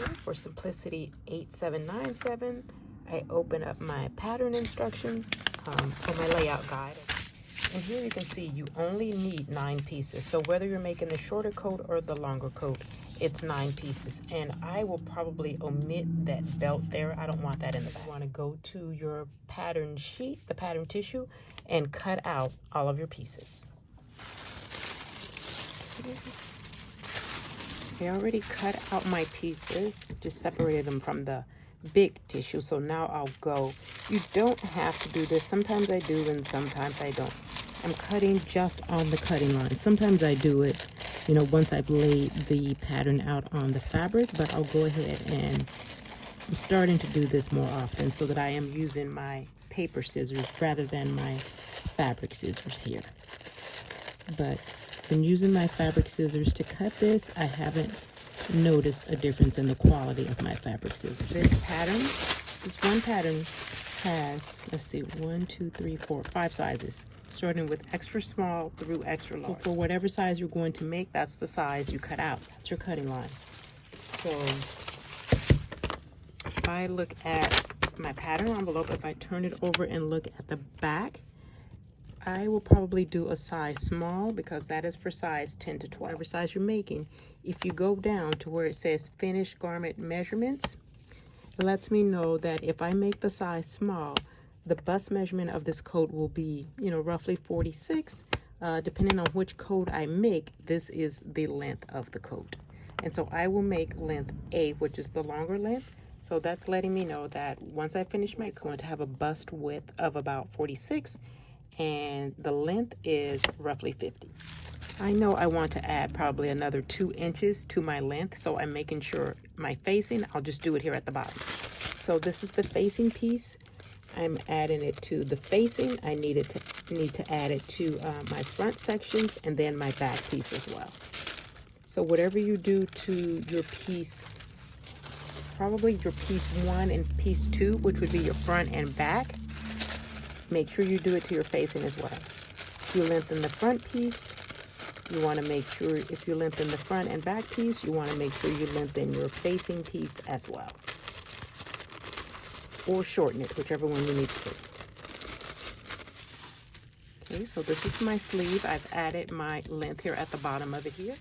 Okay, for simplicity 8797, I open up my pattern instructions for my layout guide. And here you can see you only need 9 pieces. So whether you're making the shorter coat or the longer coat, it's 9 pieces. And I will probably omit that belt there. I don't want that in the back. You want to go to your pattern sheet, the pattern tissue, and cut out all of your pieces. I already cut out my pieces, just separated them from the big tissue. So now I'll go. You don't have to do this. Sometimes I do and sometimes I don't. I'm cutting just on the cutting line. Sometimes I do it, you know, once I've laid the pattern out on the fabric, but I'll go ahead and I'm starting to do this more often so that I am using my paper scissors rather than my fabric scissors here. But when using my fabric scissors to cut this, I haven't noticed a difference in the quality of my fabric scissors. This one pattern has, let's see, 1, 2, 3, 4, 5 sizes, starting with extra small through extra large. So for whatever size you're going to make, that's the size you cut out. That's your cutting line. So if I look at my pattern envelope, if I turn it over and look at the back, I will probably do a size small because that is for size 10 to 12. Whatever size you're making, if you go down to where it says finished garment measurements, it lets me know that if I make the size small, the bust measurement of this coat will be, you know, roughly 46. Depending on which coat I make, this is the length of the coat. And so I will make length A, which is the longer length. So that's letting me know that once I finish it's going to have a bust width of about 46 and the length is roughly 50. I know I want to add probably another 2 inches to my length, so I'm making sure my facing, I'll just do it here at the bottom. So this is the facing piece. I'm adding it to the facing. I need to add it to my front sections and then my back piece as well. So whatever you do to your piece, probably your piece 1 and piece 2, which would be your front and back, make sure you do it to your facing as well. If you lengthen the front piece, you want to make sure, if you lengthen the front and back piece, you want to make sure you lengthen your facing piece as well. Or shorten it, whichever one you need to do. Okay, so this is my sleeve. I've added my length here at the bottom of it here.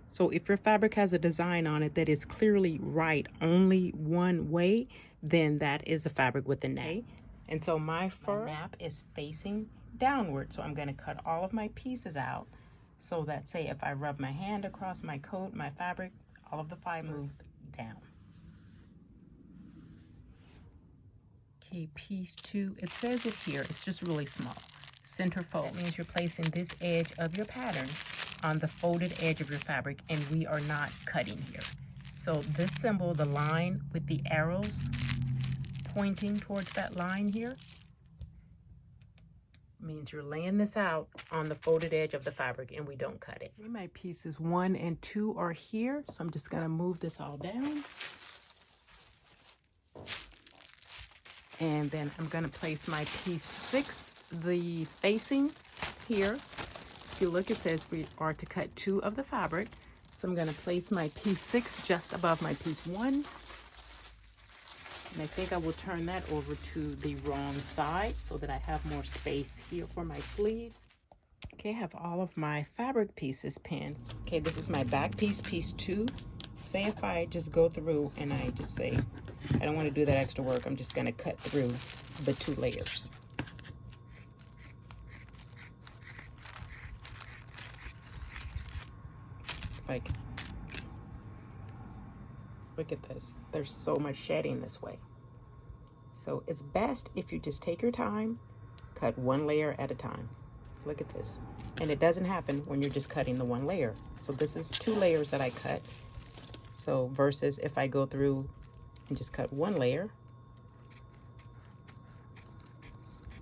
So if your fabric has a design on it that is clearly right only one way, then that is a fabric with a nap. And so my nap is facing downward. So I'm going to cut all of my pieces out so that, say, if I rub my hand across my coat, my fabric, all of the fabric move down. Okay, piece 2, it says it here, it's just really small. Center fold. That means you're placing this edge of your pattern on the folded edge of your fabric, and we are not cutting here. So this symbol, the line with the arrows pointing towards that line here, means you're laying this out on the folded edge of the fabric and we don't cut it. My pieces 1 and 2 are here, so I'm just gonna move this all down. And then I'm gonna place my piece 6, the facing here. If you look, it says we are to cut 2 of the fabric. So I'm going to place my piece 6 just above my piece 1. And I think I will turn that over to the wrong side so that I have more space here for my sleeve. Okay, I have all of my fabric pieces pinned. Okay, this is my back piece, piece 2. Say if I just go through and I just say, I don't want to do that extra work. I'm just going to cut through the 2 layers. Like, look at this. There's so much shedding this way. So it's best if you just take your time, cut 1 layer at a time. Look at this. And it doesn't happen when you're just cutting the 1 layer. So this is 2 layers that I cut. So versus if I go through and just cut 1 layer.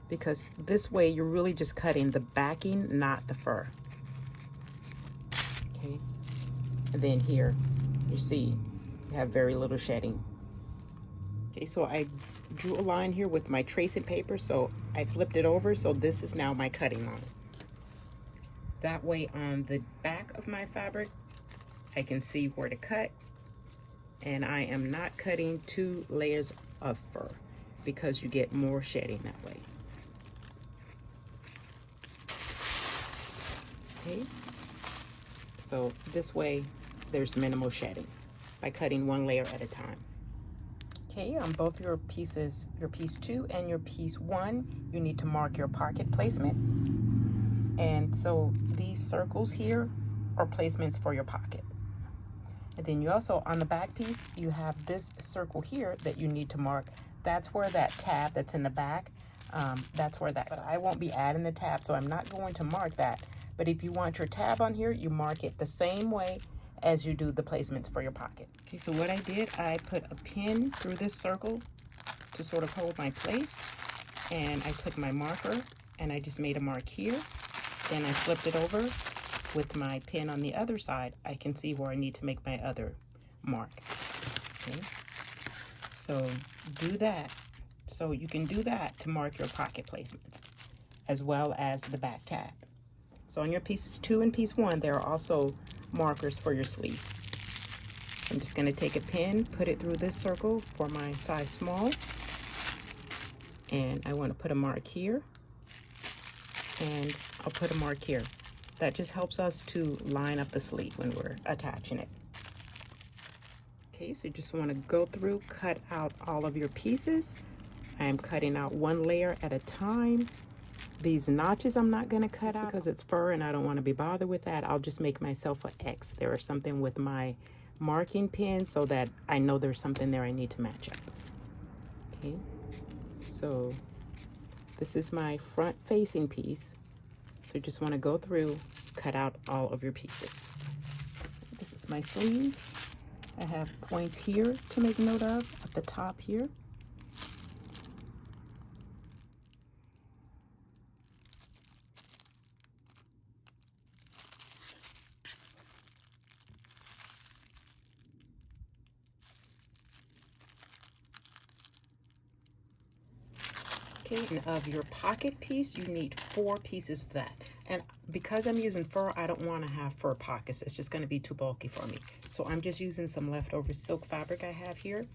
because this way you're really just cutting the backing, not the fur. Okay, and then here you see you have very little shedding. Okay, so I drew a line here with my tracing paper, so I flipped it over, so this is now my cutting line. That way on the back of my fabric I can see where to cut, and I am not cutting 2 layers of fur because you get more shedding that way. Okay, so this way there's minimal shedding by cutting 1 layer at a time. Okay, on both your pieces, your piece 2 and your piece 1, you need to mark your pocket placement. And so these circles here are placements for your pocket. And then you also, on the back piece, you have this circle here that you need to mark. That's where that tab that's in the back, that's where that, but I won't be adding the tab, so I'm not going to mark that. But if you want your tab on here, you mark it the same way as you do the placements for your pocket. Okay, so what I did, I put a pin through this circle to sort of hold my place. And I took my marker and I just made a mark here. Then I flipped it over with my pin on the other side. I can see where I need to make my other mark. Okay, so do that. So you can do that to mark your pocket placements as well as the back tab. So on your pieces 2 and piece 1, there are also markers for your sleeve. I'm just going to take a pin, put it through this circle for my size small, and I want to put a mark here, and I'll put a mark here. That just helps us to line up the sleeve when we're attaching it. Okay, so you just want to go through, cut out all of your pieces. I am cutting out 1 layer at a time. These notches I'm not going to cut out because it's fur and I don't want to be bothered with that. I'll just make myself an X there or something with my marking pin so that I know there's something there I need to match up. Okay, so this is my front facing piece. So you just want to go through, cut out all of your pieces. This is my sleeve. I have points here to make note of at the top here. Okay, and of your pocket piece, you need 4 pieces of that. And because I'm using fur, I don't want to have fur pockets. It's just going to be too bulky for me. So I'm just using some leftover silk fabric I have here.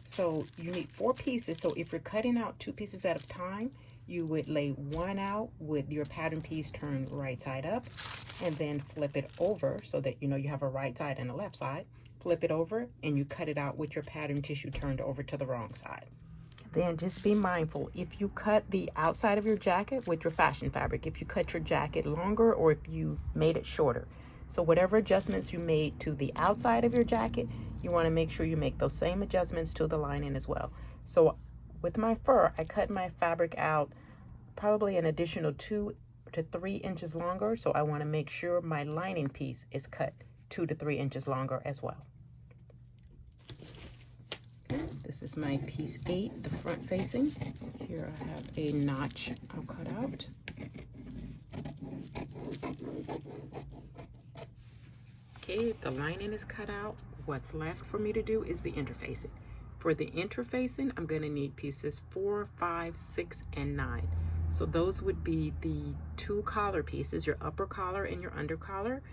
So you need 4 pieces. So if you're cutting out 2 pieces at a time, you would lay 1 out with your pattern piece turned right side up, and then flip it over so that you know you have a right side and a left side. Flip it over and you cut it out with your pattern tissue turned over to the wrong side. Then just be mindful, if you cut the outside of your jacket with your fashion fabric, if you cut your jacket longer or if you made it shorter. So whatever adjustments you made to the outside of your jacket, you want to make sure you make those same adjustments to the lining as well. So with my fur, I cut my fabric out probably an additional 2 to 3 inches longer. So I want to make sure my lining piece is cut 2 to 3 inches longer as well. This is my piece 8, the front facing. Here I have a notch I'll cut out. Okay, the lining is cut out. What's left for me to do is the interfacing. For the interfacing, I'm going to need pieces 4, 5, 6, and 9. So those would be the 2 collar pieces, your upper collar and your under collar,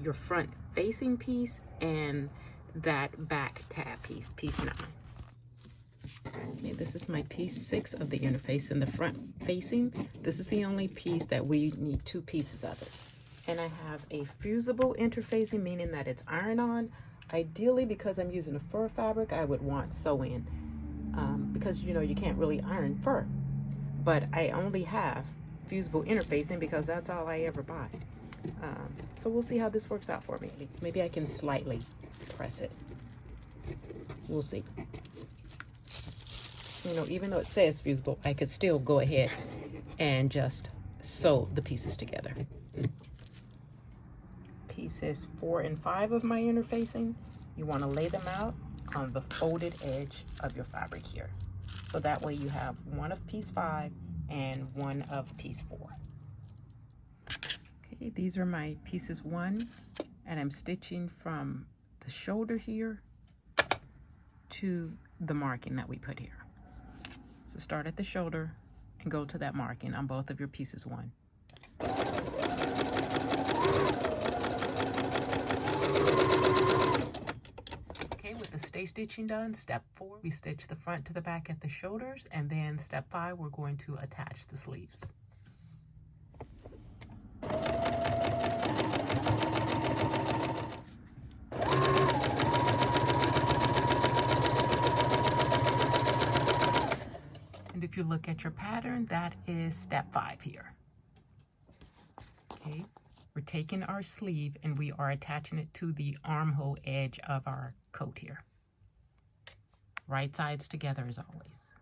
your front facing piece, and that back tab piece, piece 9. Okay, this is my piece 6 of the interface in the front facing. This is the only piece that we need 2 pieces of it. And I have a fusible interfacing, meaning that it's iron-on. Ideally, because I'm using a fur fabric, I would want sew-in, because you know you can't really iron fur. But I only have fusible interfacing because that's all I ever buy. So we'll see how this works out for me. Maybe I can slightly press it. We'll see. You know, even though it says fusible, I could still go ahead and just sew the pieces together. Pieces 4 and 5 of my interfacing, you want to lay them out on the folded edge of your fabric here. So that way you have one of piece 5 and one of piece 4. Okay, these are my pieces 1, and I'm stitching from the shoulder here to the marking that we put here. So start at the shoulder and go to that marking on both of your pieces 1. Okay, with the stay stitching done, step 4, we stitch the front to the back at the shoulders, and then step 5, we're going to attach the sleeves. And if you look at your pattern, that is step 5 here. Okay, we're taking our sleeve and we are attaching it to the armhole edge of our coat here. Right sides together as always.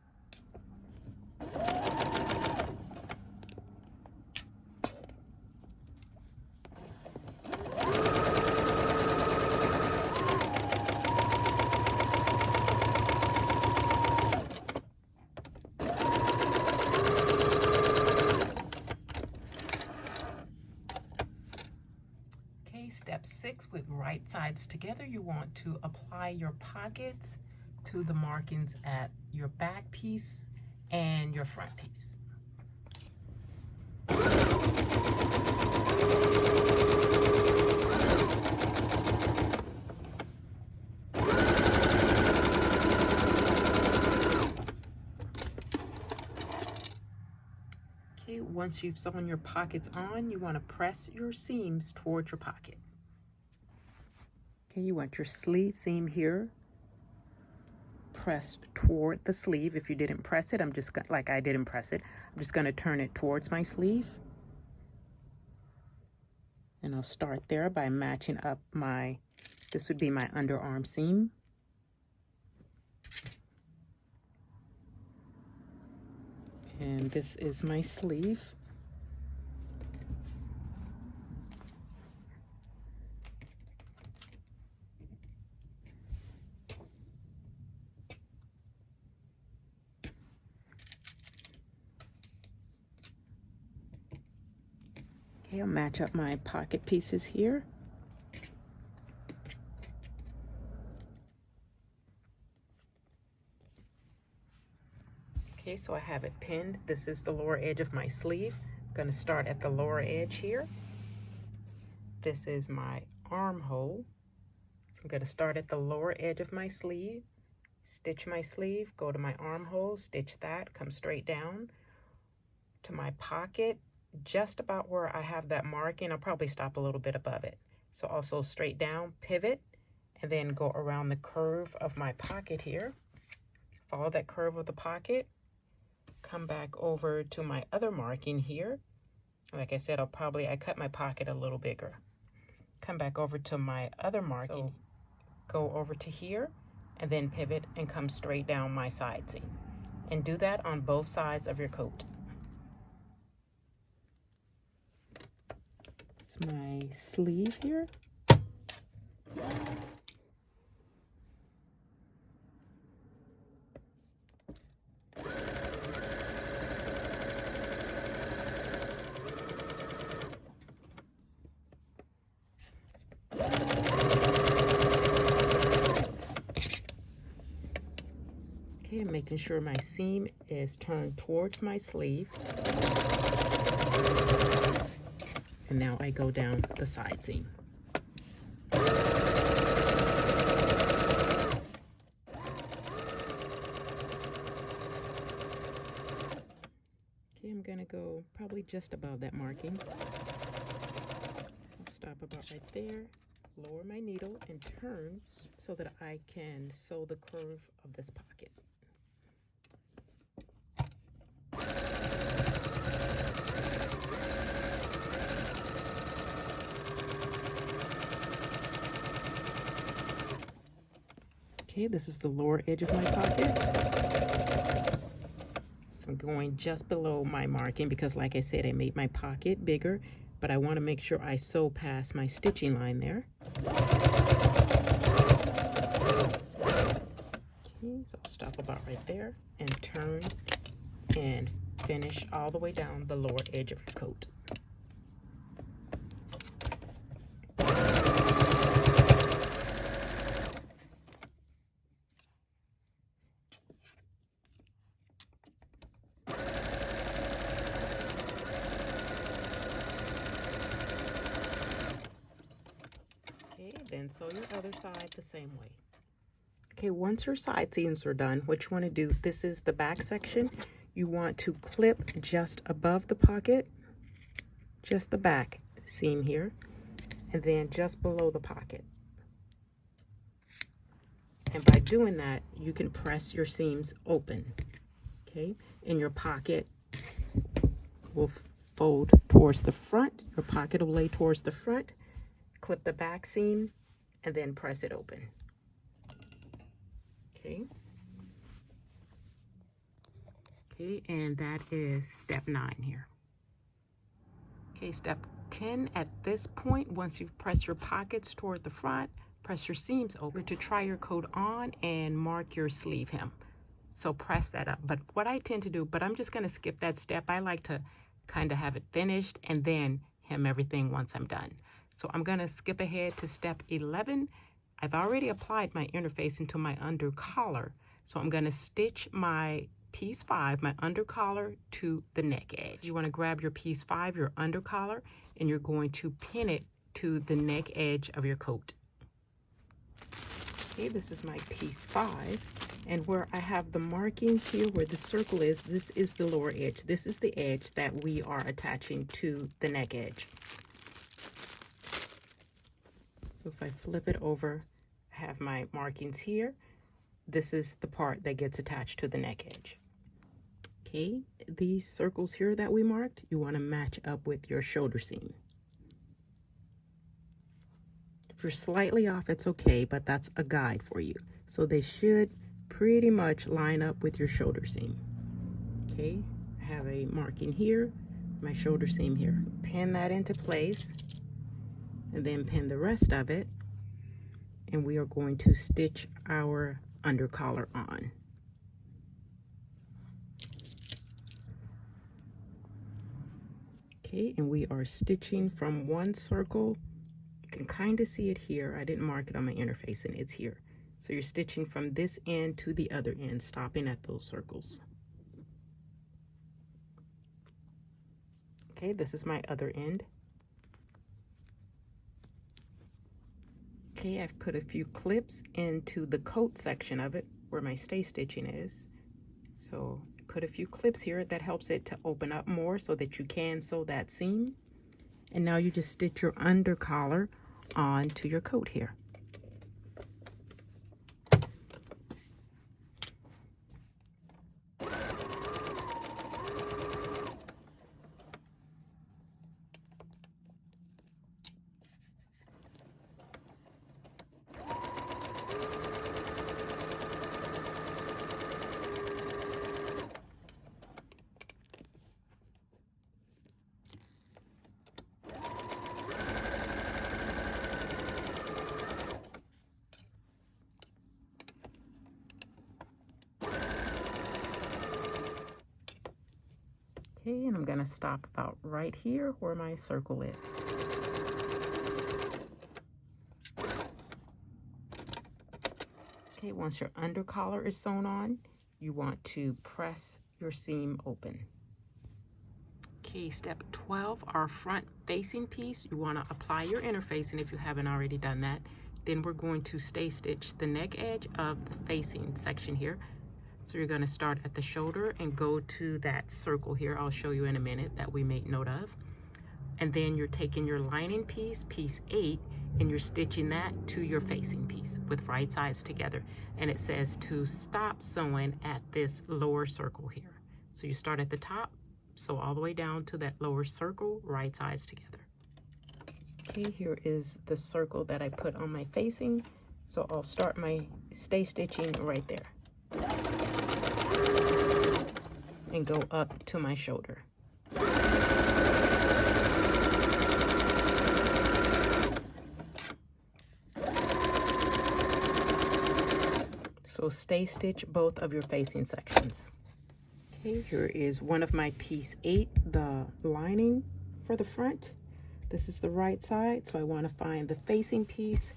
Step 6, with right sides together, you want to apply your pockets to the markings at your back piece and your front piece. Okay, once you've sewn your pockets on, you want to press your seams towards your pocket. Okay, you want your sleeve seam here pressed toward the sleeve. If you didn't press it, I'm just gonna, like I didn't press it, I'm just going to turn it towards my sleeve. And I'll start there by matching up my, this would be my underarm seam. And this is my sleeve. Okay, I'll match up my pocket pieces here. Okay, so I have it pinned. This is the lower edge of my sleeve. I'm going to start at the lower edge here. This is my armhole. So I'm going to start at the lower edge of my sleeve, stitch my sleeve, go to my armhole, stitch that, come straight down to my pocket, just about where I have that marking. I'll probably stop a little bit above it. So also straight down, pivot, and then go around the curve of my pocket here. Follow that curve of the pocket. Come back over to my other marking here. Like I said, I cut my pocket a little bigger. Come back over to my other marking. So go over to here and then pivot and come straight down my side seam. And do that on both sides of your coat. It's my sleeve here. Okay, making sure my seam is turned towards my sleeve. And now I go down the side seam. Okay, I'm gonna go probably just above that marking. I'll stop about right there, lower my needle and turn so that I can sew the curve of this pocket. Okay, this is the lower edge of my pocket. So I'm going just below my marking because, like I said, I made my pocket bigger, but I want to make sure I sew past my stitching line there. Okay, so I'll stop about right there and turn and finish all the way down the lower edge of your coat. Okay, then sew your other side the same way. Okay, once your side seams are done, what you want to do, this is the back section. You want to clip just above the pocket, just the back seam here, and then just below the pocket. And by doing that, you can press your seams open, okay? And your pocket will fold towards the front. Your pocket will lay towards the front. Clip the back seam, and then press it open. Okay. Okay, and that is step 9 here. Okay, step 10, at this point, once you've pressed your pockets toward the front, press your seams open to try your coat on and mark your sleeve hem. So press that up. But what I tend to do, but I'm just going to skip that step. I like to kind of have it finished and then hem everything once I'm done. So I'm going to skip ahead to step 11. I've already applied my interfacing to my under collar. So I'm going to stitch my piece 5, my under collar, to the neck edge. So you want to grab your piece 5, your under collar, and you're going to pin it to the neck edge of your coat. Okay, this is my piece 5, and where I have the markings here where the circle is, this is the lower edge. This is the edge that we are attaching to the neck edge. So if I flip it over, I have my markings here. This is the part that gets attached to the neck edge. Okay, these circles here that we marked, you want to match up with your shoulder seam. If you're slightly off, it's okay, but that's a guide for you. So they should pretty much line up with your shoulder seam. Okay, I have a marking here, my shoulder seam here. Pin that into place, and then pin the rest of it, and we are going to stitch our under collar on. Okay, and we are stitching from one circle. You can kind of see it here. I didn't mark it on my interfacing. It's here. So you're stitching from this end to the other end, stopping at those circles. Okay, this is my other end. Okay, I've put a few clips into the coat section of it where my stay stitching is. So put a few clips here that helps it to open up more so that you can sew that seam. And now you just stitch your under collar onto your coat here. Okay, and I'm going to stop about right here where my circle is. Okay, once your under collar is sewn on, you want to press your seam open. Okay, step 12, our front facing piece, you want to apply your interfacing if you haven't already done that. Then we're going to stay stitch the neck edge of the facing section here. So you're going to start at the shoulder and go to that circle here. I'll show you in a minute that we made note of. And then you're taking your lining piece, piece 8, and you're stitching that to your facing piece with right sides together. And it says to stop sewing at this lower circle here. So you start at the top, sew all the way down to that lower circle, right sides together. Okay, here is the circle that I put on my facing. So I'll start my stay stitching right there and go up to my shoulder. So stay stitch both of your facing sections. Okay, here is one of my piece 8, the lining for the front. This is the right side, so I want to find the facing piece,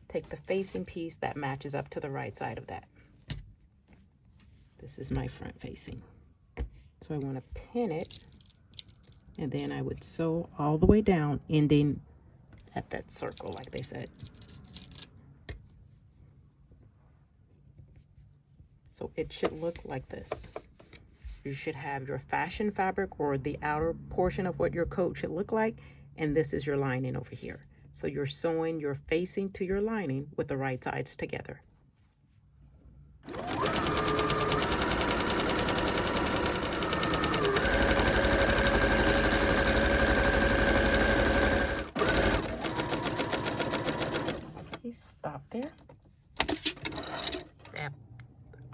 take the facing piece that matches up to the right side of that. This is my front facing. So I want to pin it, and then I would sew all the way down, ending at that circle like they said. So it should look like this. You should have your fashion fabric, or the outer portion of what your coat should look like, and this is your lining over here. So you're sewing your facing to your lining with the right sides together. Okay, stop there.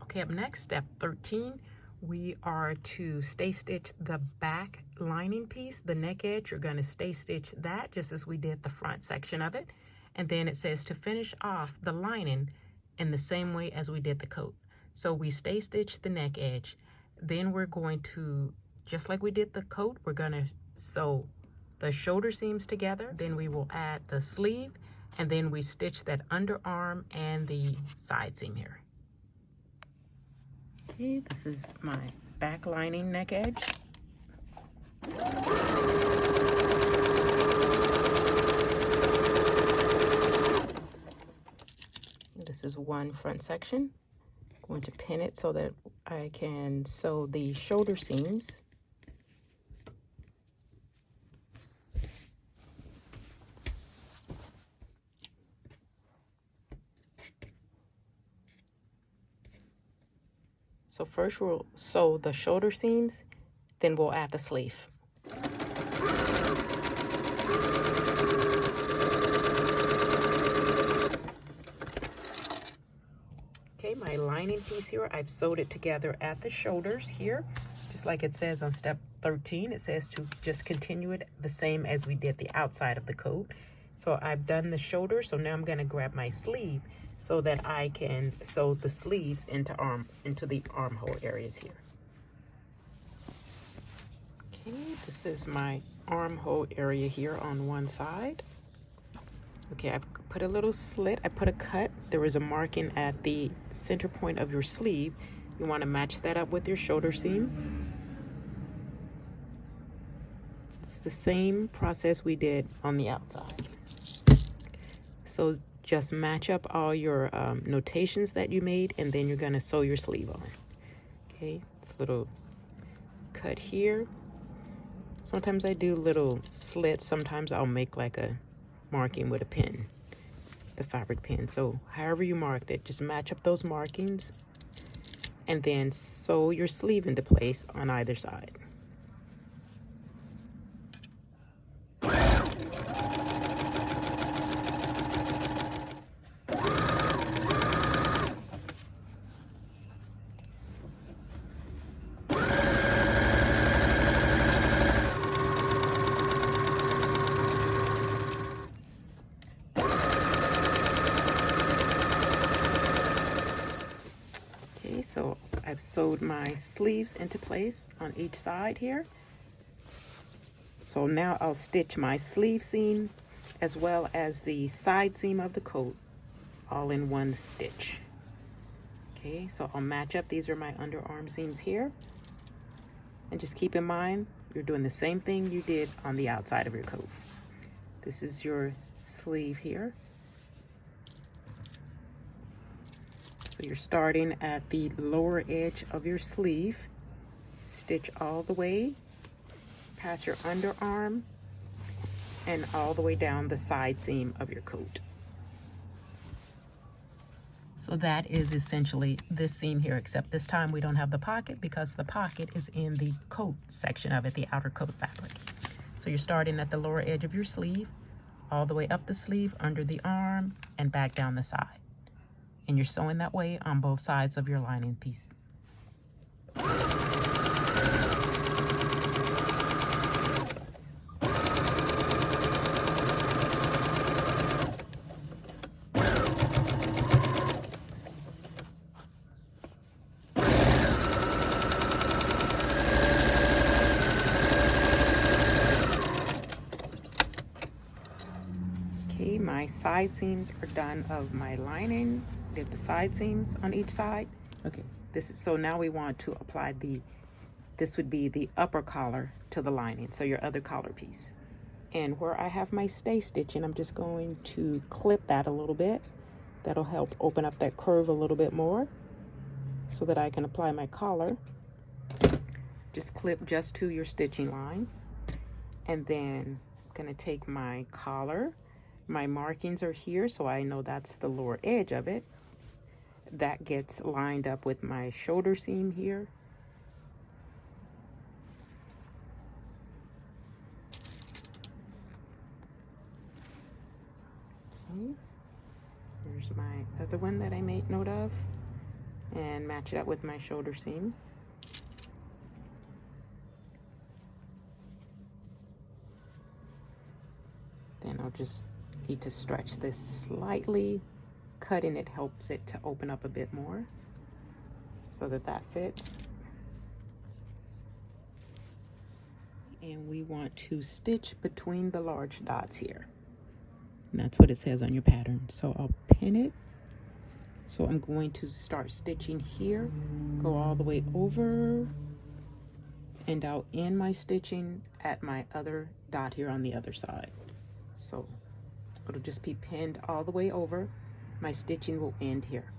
Okay, up next, step 13, we are to stay stitch the back lining piece, the neck edge. You're going to stay stitch that just as we did the front section of it. And then it says to finish off the lining in the same way as we did the coat. So we stay stitch the neck edge. Then we're going to, just like we did the coat, we're going to sew the shoulder seams together. Then we will add the sleeve, and then we stitch that underarm and the side seam here. Okay, this is my back lining neck edge. This is one front section. I'm going to pin it so that I can sew the shoulder seams. So first we'll sew the shoulder seams, then we'll add the sleeve. Okay, my lining piece here, I've sewed it together at the shoulders here, just like it says on step 13. It says to just continue it the same as we did the outside of the coat. So I've done the shoulder, so now I'm going to grab my sleeve so that I can sew the sleeves into the armhole areas here. Okay, this is my armhole area here on one side. Okay, I've put a little slit, I put a cut. There is a marking at the center point of your sleeve. You want to match that up with your shoulder seam. It's the same process we did on the outside. So just match up all your notations that you made, and then you're going to sew your sleeve on. Okay, it's a little cut here. Sometimes I do little slits. Sometimes I'll make like a marking with a pin, the fabric pin. So however you marked it, just match up those markings and then sew your sleeve into place on either side. So I've sewed my sleeves into place on each side here. So now I'll stitch my sleeve seam as well as the side seam of the coat all in one stitch. Okay, so I'll match up. These are my underarm seams here. And just keep in mind, you're doing the same thing you did on the outside of your coat. This is your sleeve here. So you're starting at the lower edge of your sleeve, stitch all the way past your underarm and all the way down the side seam of your coat. So that is essentially this seam here, except this time we don't have the pocket because the pocket is in the coat section of it, the outer coat fabric. So you're starting at the lower edge of your sleeve, all the way up the sleeve, under the arm, and back down the side. And you're sewing that way on both sides of your lining piece. Okay, my side seams are done of my lining. Did the side seams on each side. Okay, so now we want to apply this would be the upper collar to the lining, so your other collar piece. And where I have my stay stitching, I'm just going to clip that a little bit. That'll help open up that curve a little bit more so that I can apply my collar. Just clip just to your stitching line. And then I'm gonna take my collar. My markings are here, so I know that's the lower edge of it. That gets lined up with my shoulder seam here. Okay. Here's my other one that I made note of, and match it up with my shoulder seam. Then I'll just need to stretch this slightly. Cutting it helps it to open up a bit more so that fits. And we want to stitch between the large dots here. And that's what it says on your pattern. So I'll pin it. So I'm going to start stitching here, go all the way over, and I'll end my stitching at my other dot here on the other side. So it'll just be pinned all the way over. My stitching will end here.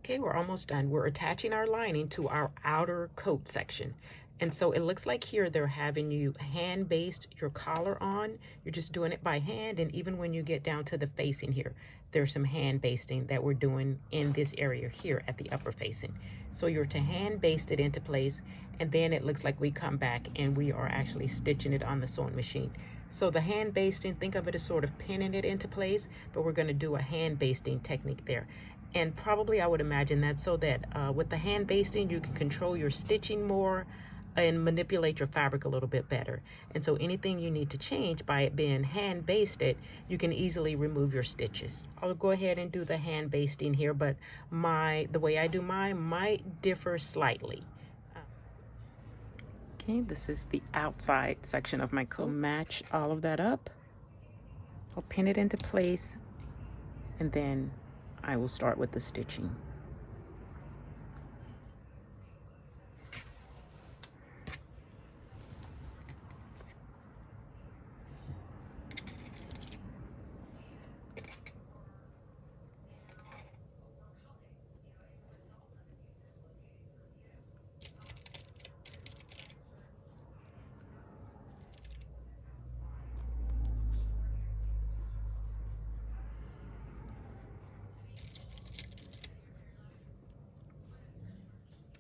Okay, we're almost done. We're attaching our lining to our outer coat section. And so it looks like here they're having you hand baste your collar on. You're just doing it by hand. And even when you get down to the facing here, there's some hand basting that we're doing in this area here at the upper facing. So you're to hand baste it into place. And then it looks like we come back and we are actually stitching it on the sewing machine. So the hand basting, think of it as sort of pinning it into place, but we're going to do a hand basting technique there. And probably I would imagine that so that with the hand basting, you can control your stitching more and manipulate your fabric a little bit better. And so anything you need to change by it being hand basted, you can easily remove your stitches. I'll go ahead and do the hand basting here, but the way I do mine might differ slightly. Okay, this is the outside section of my coat. So match all of that up. I'll pin it into place, and then I will start with the stitching.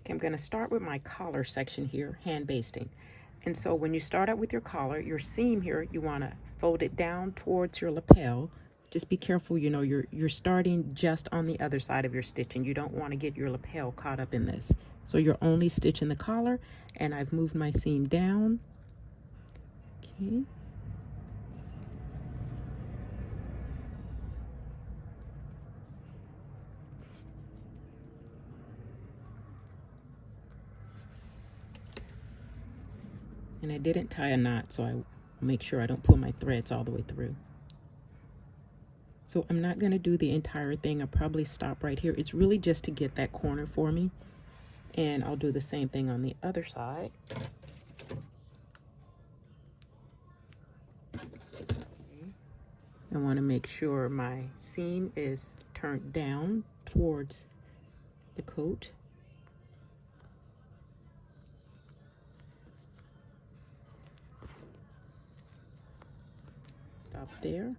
Okay, I'm going to start with my collar section here, hand basting. And so when you start out with your collar, your seam here, you want to fold it down towards your lapel. Just be careful, you know, you're starting just on the other side of your stitching. You don't want to get your lapel caught up in this. So you're only stitching the collar, and I've moved my seam down. Okay. And I didn't tie a knot, so I make sure I don't pull my threads all the way through. So I'm not going to do the entire thing. I'll probably stop right here. It's really just to get that corner for me. And I'll do the same thing on the other side. I want to make sure my seam is turned down towards the coat. Stop there.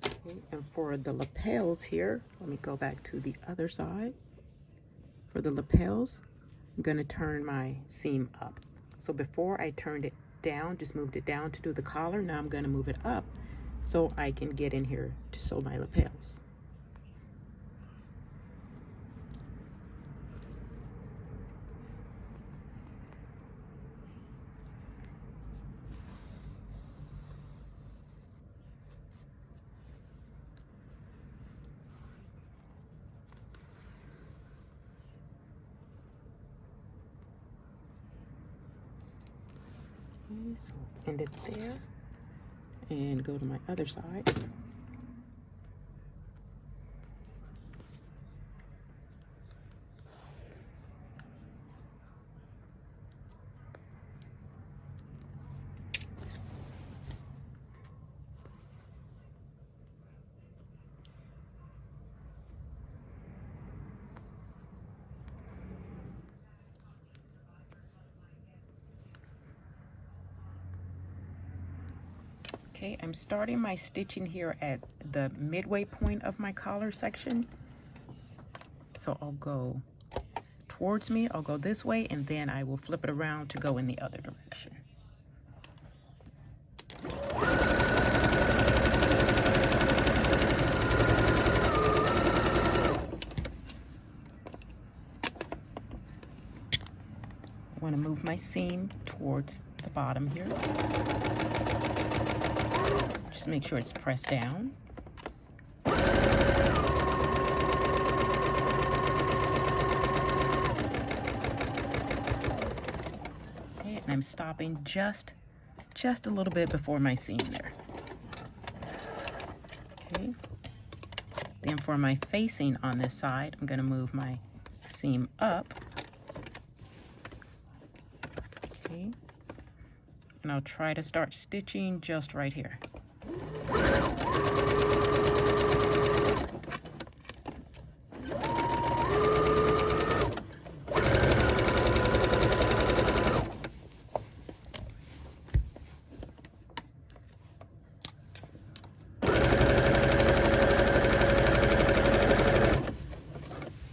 Okay, and for the lapels here, let me go back to the other side. For the lapels, I'm going to turn my seam up. So before I turned it down, just moved it down to do the collar. Now I'm going to move it up so I can get in here to sew my lapels. So end it there and go to my other side. Okay, I'm starting my stitching here at the midway point of my collar section. So I'll go towards me, I'll go this way, and then I will flip it around to go in the other direction. I want to move my seam towards the bottom here. Just make sure it's pressed down. Okay, and I'm stopping just a little bit before my seam there. Okay. Then for my facing on this side, I'm going to move my seam up. Okay. And I'll try to start stitching just right here.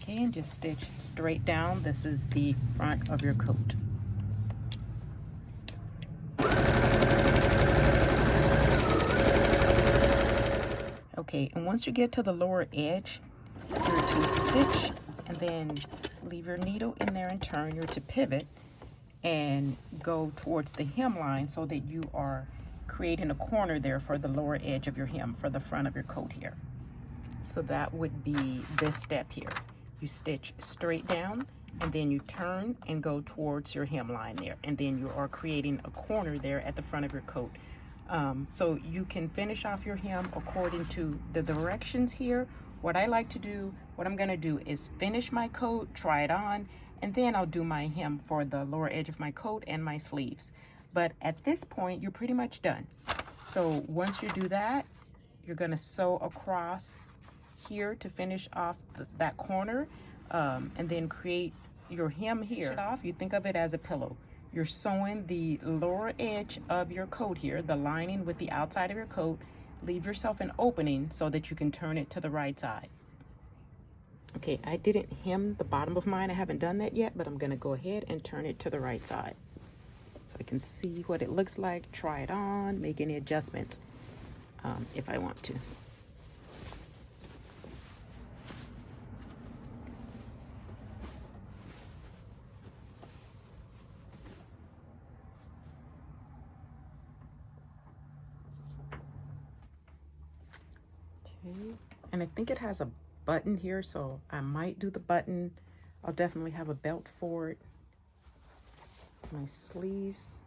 Okay, and just stitch straight down. This is the front of your coat. Okay, and once you get to the lower edge, you're to stitch and then leave your needle in there and turn. You're to pivot and go towards the hemline so that you are creating a corner there for the lower edge of your hem for the front of your coat here. So that would be this step here. You stitch straight down and then you turn and go towards your hemline there, and then you are creating a corner there at the front of your coat. So you can finish off your hem according to the directions here. What I like to do, what I'm gonna do is finish my coat, try it on, and then I'll do my hem for the lower edge of my coat and my sleeves. But at this point, you're pretty much done. So once you do that, you're gonna sew across here to finish off that corner, and then create your hem here. You think of it as a pillow. You're sewing the lower edge of your coat here, the lining with the outside of your coat. Leave yourself an opening so that you can turn it to the right side. Okay, I didn't hem the bottom of mine. I haven't done that yet, but I'm gonna go ahead and turn it to the right side so I can see what it looks like, try it on, make any adjustments if I want to. Okay, and I think it has a button here, so I might do the button. I'll definitely have a belt for it. My sleeves,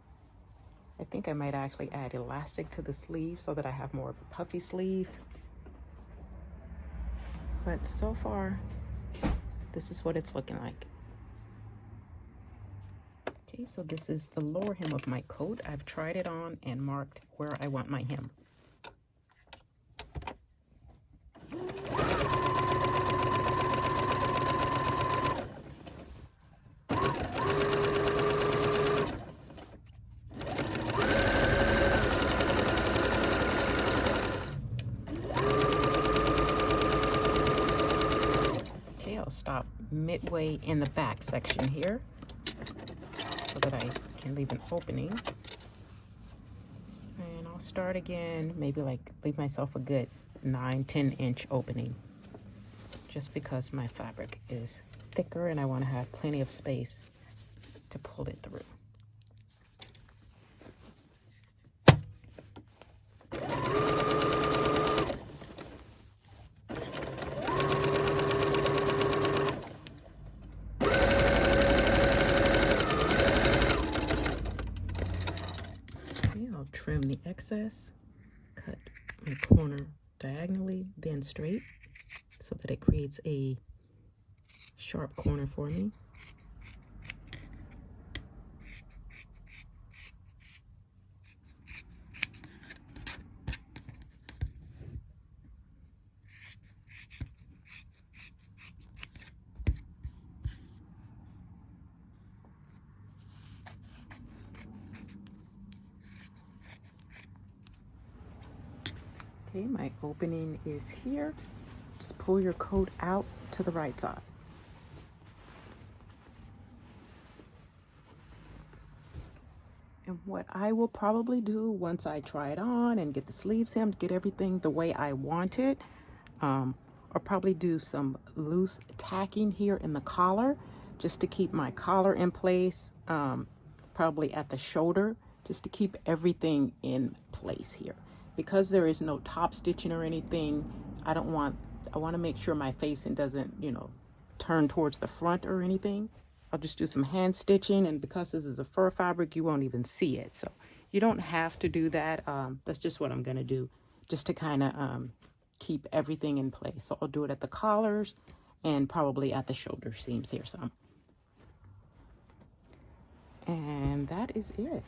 I think I might actually add elastic to the sleeve so that I have more of a puffy sleeve. But so far, this is what it's looking like. Okay, so this is the lower hem of my coat. I've tried it on and marked where I want my hem. Stop midway in the back section here so that I can leave an opening, and I'll start again, maybe like leave myself a good 9-10 inch opening, just because my fabric is thicker and I want to have plenty of space to pull it through. process. Cut my corner diagonally, then straight, so that it creates a sharp corner for me. Okay, my opening is here. Just pull your coat out to the right side. And what I will probably do once I try it on and get the sleeves hemmed, get everything the way I want it, I'll probably do some loose tacking here in the collar just to keep my collar in place, probably at the shoulder, just to keep everything in place here. Because there is no top stitching or anything, I want to make sure my facing doesn't, you know, turn towards the front or anything. I'll just do some hand stitching, and because this is a fur fabric, you won't even see it. So you don't have to do that. That's just what I'm going to do, just to kind of keep everything in place. So I'll do it at the collars and probably at the shoulder seams here some. And that is it.